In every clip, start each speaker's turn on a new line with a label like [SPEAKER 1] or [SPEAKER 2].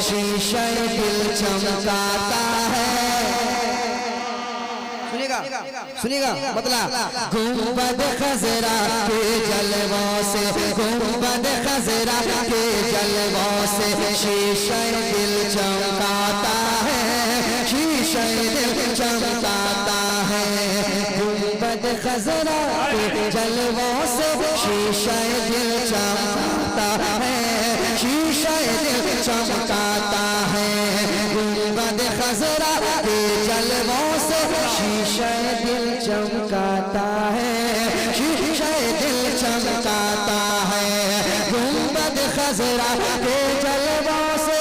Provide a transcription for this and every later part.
[SPEAKER 1] शीशे दिल चमकाता है। सुनिएगा मतलब गुंबद खजरा के जलवों से, गुंबद खजरा के जलवों से शीशे दिल चमकाता है, शीशे दिल चमकाता है। गुंबद खजरा के जलवों से शीशे दिल चमकाता है, शीशे दिल चमकाता है। गुंबद खजरा के जलवों से शीशे दिल चमकाता है, शीशे दिल चमकाता है। गुंबद खजरा के जलवों से,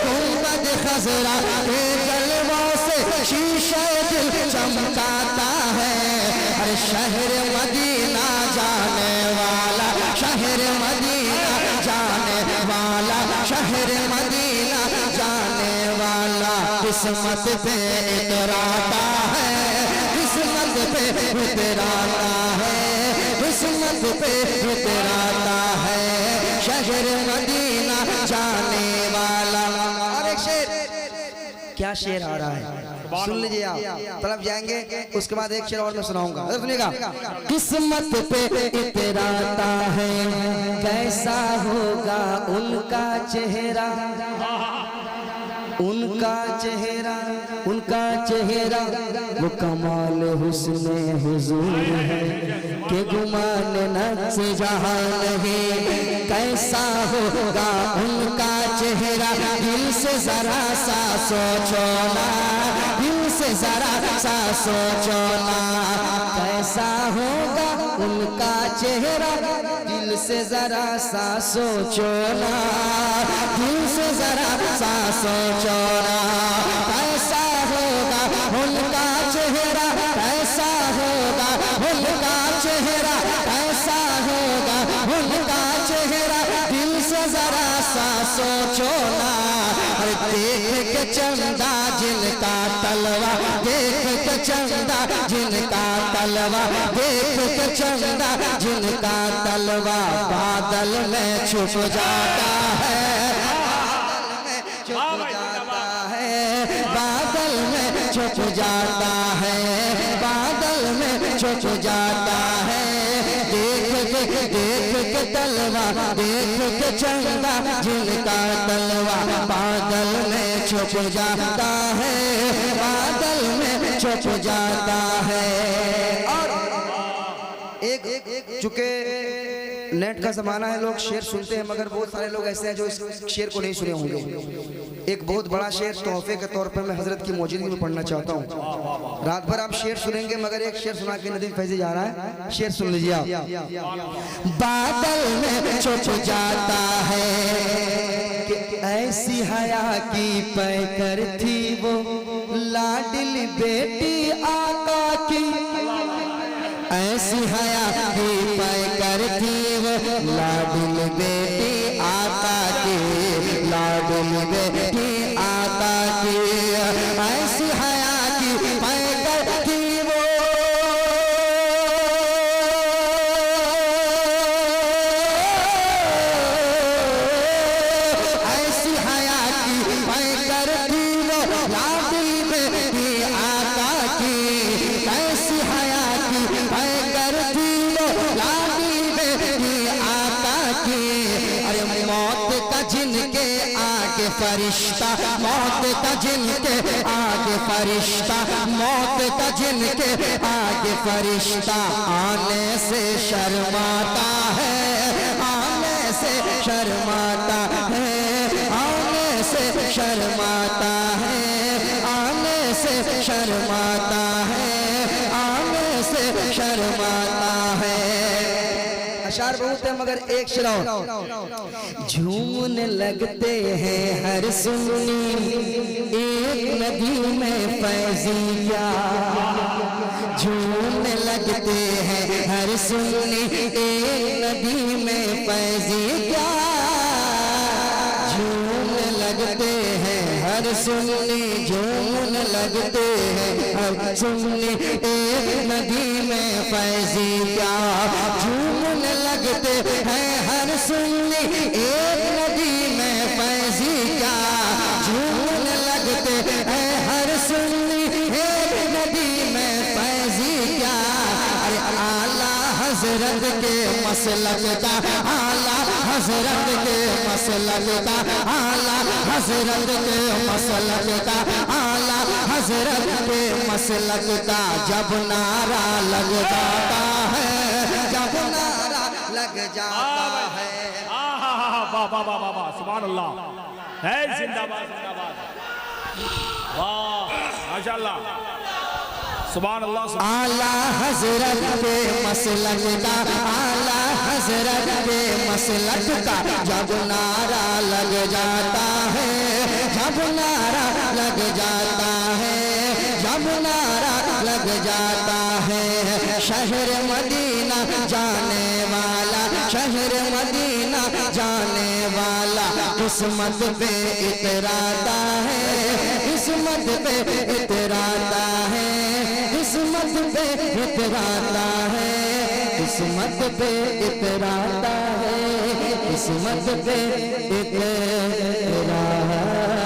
[SPEAKER 1] गुंबद खजरा के जलवों से शीशे दिल चमकाता है। हर शहर मदीना जाने वाला, शहर मदीना जाने वाला, शहर मदीना जाने वाला किस्मत पे इतराता है, किस्मत पे इतराता है, किस्मत पे इतराता है। शहर मदीना जाने वाला। और एक शेर, क्या शेर आ रहा है सुन लीजिए आप, तरफ जाएंगे उसके बाद एक शेर और मैं सुनाऊंगा, सुनिएगा। किस्मत पे इतराता है, कैसा होगा उनका चेहरा, उनका चेहरा, उनका चेहरा वो कमाल हुस्ने हुजूर है कि गुमान नफ्स जहां नहीं। कैसा होगा उनका चेहरा, दिल से जरा सा सोचो ना, दिल से जरा सा सोचो ना। कैसा होगा उनका चेहरा, दिल से जरा सा सोचो ना, दिल से जरा सा सोचो ना। कैसा होगा उनका चेहरा, कैसा होगा उनका चेहरा, कैसा होगा उनका चेहरा, दिल से जरा सा सोचो ना। देख के चंदा जिनका तलवा, देख के चंदा जिनका तलवा, देख के चंदा जिनका तलवा बादल में छुप जाता है, छुप जाता है, बादल में छुप जाता है, बादल में छुप जाता है। देख के तलवा, देख के चंदा जिनका तलवा बादल में छुप जाता है, बादल में छुप जाता है। और एक चूंकि नेट का जमाना है, लोग शेर सुनते हैं मगर बहुत सारे लोग ऐसे हैं जो इस शेर को नहीं सुने होंगे। एक बहुत बड़ा शेर तोहफे के तौर पे मैं हजरत की मौजूदगी में पढ़ना चाहता हूँ। रात भर आप शेर सुनेंगे मगर एक शेर सुना के नदीम फैजी जा रहा है, शेर सुन लीजिए आप। बादल में छुप जाता है कि ऐसी हया की पैकर थी वो लाडली बेटी आका की, ऐसी हया की पैकर थी वो लाडली बेटी आका की, लाडली बेटी आका की। ऐसी हया की पैकर थी वो, ऐसी हया की पैकर थी वो लाडली बेटी आका की। ऐसी हया की पैकर थी वो लाडली बेटी आका की। अरे मौत का जिनके आगे फरिश्ता, मौत का जिनके आगे फरिश्ता, मौत का जिनके आगे फरिश्ता आने से शर्माता है, आने से शर्माता है, आने से शर्माता है, आने से शर्माता है, आने से शर्माता है। अशार बहुत है मगर एक शेर और। झूमने लगते हैं हर सुन्नी एक नदी में फैजिया, झूमने लगते हैं हर सुन्नी एक नदी में फैजिया, झूमने लगते हैं हर सुन्नी, झूमने लगते हैं हर सुन्नी एक नदी में फैजिया, झूमने लगते हैं हर सुन्नी, एक नदी में फैजी क्या झूमने लगते हैं हर सुन्नी, एक नदी में फैजी क्या। अरे आला हजरत के मसलक का, आला हजरत के मसलक का, आला हजरत के मसलक का, आला हजरत के मसलक का जब नारा लग जाता है, जब नारा लग जाता है।
[SPEAKER 2] वाह वाह वाह वाह, सुभान अल्लाह है, जिंदाबाद जिंदाबाद, वाह माशाअल्लाह, सुभान अल्लाह।
[SPEAKER 1] आला हजरत के मसलक का, आला हजरत के मसलक का जब नारा लग जाता है, जब नारा लग जाता है, जब नारा लग जाता है। शहर मदीना जाने वाला, शहर मदीना जाने वाला किस्मत पे इतराता है, किस्मत पे इतराता है, किस्मत पे इतराता है, किस्मत पे इतराता है, किस्मत पे इतराता है।